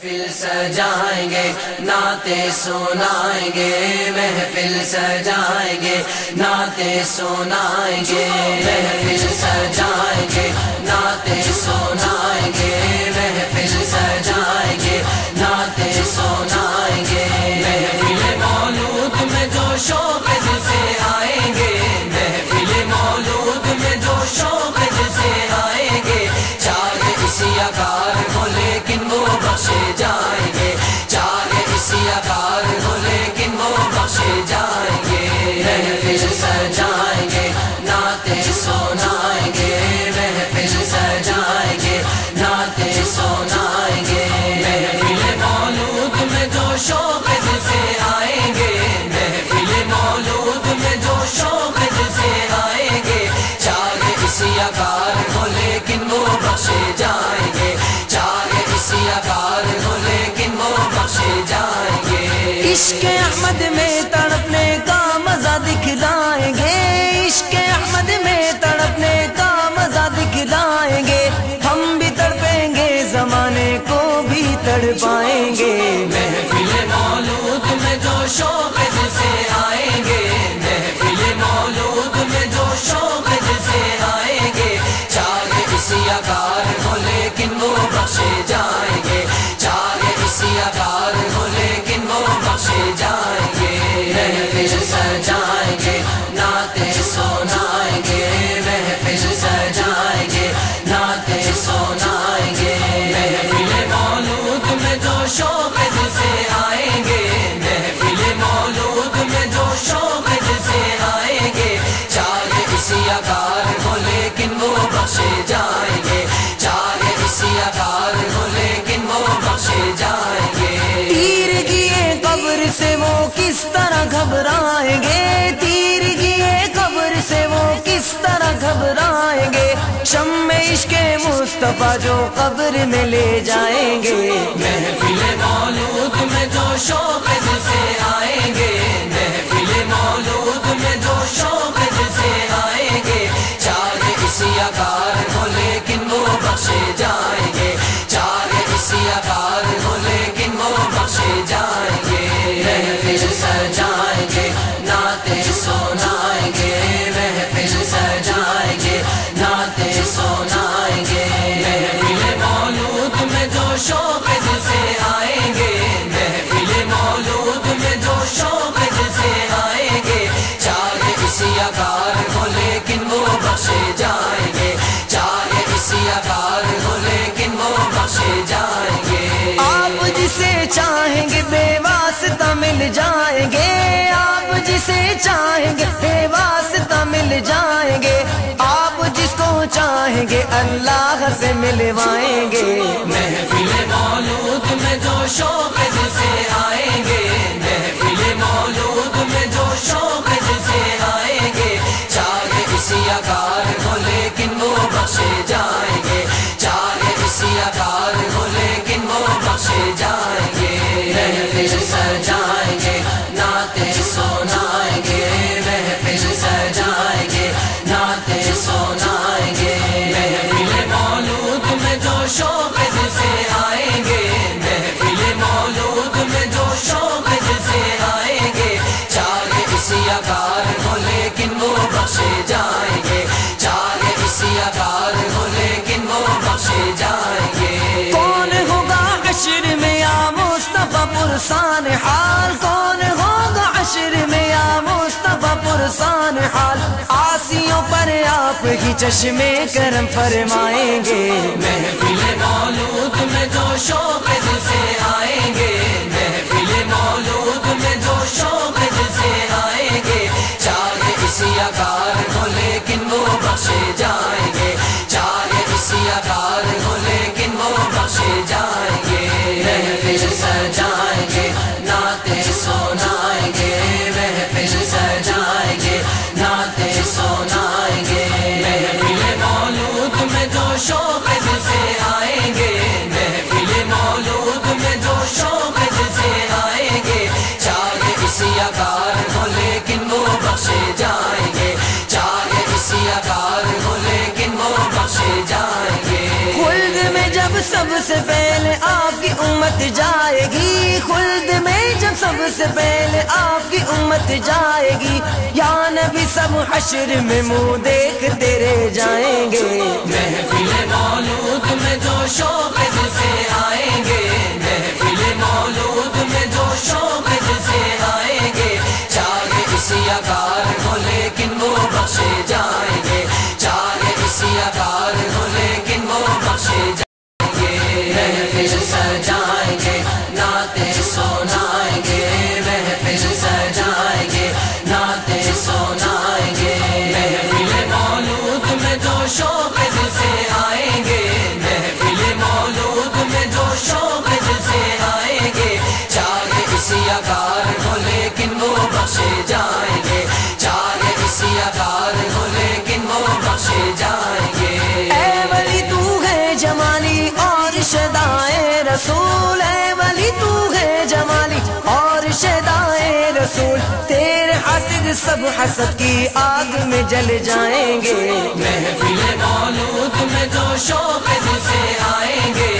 محفل سجائیں گے نعتیں سنائیں گے، محفل سجائیں گے نعتیں سنائیں گے، محفل سجائیں گے نعتیں سنائیں گے، محفل سجائیں گے نعتیں سنائیں گے، محفل مولود میں جو شوق دل سے آئیں گے، محفل مولود میں جو شوق دل سے آئیں گے، چاہے کسی آکار ہو لیکن وہ بخشے جائیں گے، چاہے کسی آکار ہو لیکن وہ بخشے جائیں گے، محفل سجائیں گے نعتیں سنائیں گے، محفل سجائیں گے نعتیں سنائیں گے، محفل مولود میں جو شوق دل سے آئیں گے، محفل مولود میں جو شوق دل سے آئیں گے، چاہے کسی آکار ہو لیکن وہ بخشے جائیں گے، چاہے کسی آکار ہو لیکن وہ بخشے جائیں گے، عشق احمد میں تڑپنے کا مزہ دکھلائیں گے، عشق احمد میں تڑپنے کا مزہ دکھلائیں گے، ہم بھی تڑپیں گے زمانے کو بھی تڑپائیں گے، محفل مولود میں جو شوق دل سے آئیں گے، محفل مولود میں جو شوق دل سے آئیں گے، چاہے کسی آکار ہو لیکن وہ بخشے جائیں گے، چاہے کسی آکار ہو لیکن وہ بخشے جائیں گے، محفل سجائیں گے نعتیں سنائیں گے، محفل سجائیں گے نعتیں سنائیں گے، محفل مولود میں جو شوق دل سے آئیں گے، محفل مولود میں جو شوق دل سے آئیں گے، چاہے کسی آکار ہو لیکن وہ بخشے جائیں گے، چاہے کسی آکار ہو لیکن وہ بخشے جائیں گے، تیر کیے قبر سے وہ کس طرح گھبرائیں گے، تیر کیے قبر سے وہ کس طرح گھبرائیں گے، شمع عشق مصطفیٰ جو قبر میں لے جائیں گے، محفل مولود میں جو شوق دل سے آئیں گے، محفل مولود میں جو شوق دل سے آئیں گے، چاہے کسی آکار ہو لیکن وہ بخشے جائیں گے، چاہے کسی آکار ہو لیکن وہ بخشے جائیں گے، محفل سجائیں گے نعتیں سنائیں گے، محفل سجائیں گے نعتیں سنائیں گے، محفل مولود میں جو شوق دل سے آئیں گے، محفل مولود میں جو شوق دل سے آئیں گے، چاہے کسی آکار ہو لیکن وہ بخشے جائیں گے، چاہے کسی آکار ہو لیکن وہ بخشے جائیں گے، آپ جسے چاہیں گے بے واسطہ مل جائیں گے، آپ جسے چاہیں گے بے واسطہ مل جائیں گے، آپ جس کو چاہیں گے اللہ سے ملوائیں گے، محفل مولود میں جو شوق دل سے آئیں گے، محفل مولود میں جو شوق دل سے آئیں گے، چاہے کسی آکار ہو لیکن وہ بخشے جائیں گے، چاہے کسی آکار ہو لیکن وہ بخشے جائیں گے، محفل سجائیں گے نعتیں سنائیں گے، محفل سجائیں گے نعتیں سنائیں گے، محفل مولود میں جو شوق دل سے آئیں گے، محفل مولود میں جو شوق دل سے آئیں گے، چاہے کسی آکار ہو لیکن وہ بخشے جائیں گے، چاہے کسی آکار ہو لیکن وہ بخشے جائیں گے، کون ہوگا حشر میں یا مصطفیٰ پرسان حال، کون ہوگا حشر میں یا مصطفیٰ پرسان حال، عاصیوں پر آپ ہی چشمے کرم فرمائیں گے، محفل مولود میں جو شوق دل سے آئیں گے، محفل مولود میں جو شوق دل سے آئیں گے، چاہے کسی آکار ہو لیکن وہ بخشے جائیں گے، چاہے کسی آکار ہو لیکن وہ بخشے جائیں گے، محفل سجائیں گے نعتیں سنائیں گے، محفل سجائیں گے نعتیں سنائیں گے، محفل مولود میں جو شوق دل سے آئیں گے، محفل مولود میں جو شوق دل سے آئیں گے، چاہے کسی آکار ہو لیکن وہ بخشے جائیں گے، چاہے کسی آکار ہو لیکن وہ بخشے جائیں گے، خلد میں جب سب سے پہلے آپ کی امت جائے گی، خلد میں جب سب سے پہلے آپ کی امت جائے گی، یا نبی سب حشر میں منہ دیکھتے رہ جائیں گے۔ محفل مولود میں جو شوق دل سے آئیں گے، محفل مولود میں جو شوق دل سے آئیں گے، چاہے اسیا کار ہو لیکن وہ بخشے جائیں گے، چاہے اسیا کار ہو لیکن وہ بخشے جائیں گے۔ محفل سجائیں گے، نعتیں سنائیں گے، محفل سجائیں گے، نعتیں سنائیں گے۔ محفل مولود میں جو شوق دل سے آئیں گے، محفل مولود میں جو شوق دل سے آئیں گے، چاہے اسیا کار ہو لیکن وہ بخشے جائیں گے، چاہے اسیا کار ہو لیکن وہ بخشے جائیں گے۔ اے ولی تو ہے جمالی اور شدائے رسول، اے ولی تو ہے جمالی اور شدائے رسول، تیرے حسد سب حسد کی آگ میں جل جائیں گے۔ محفل مولود میں جو شوق دل سے آئیں گے،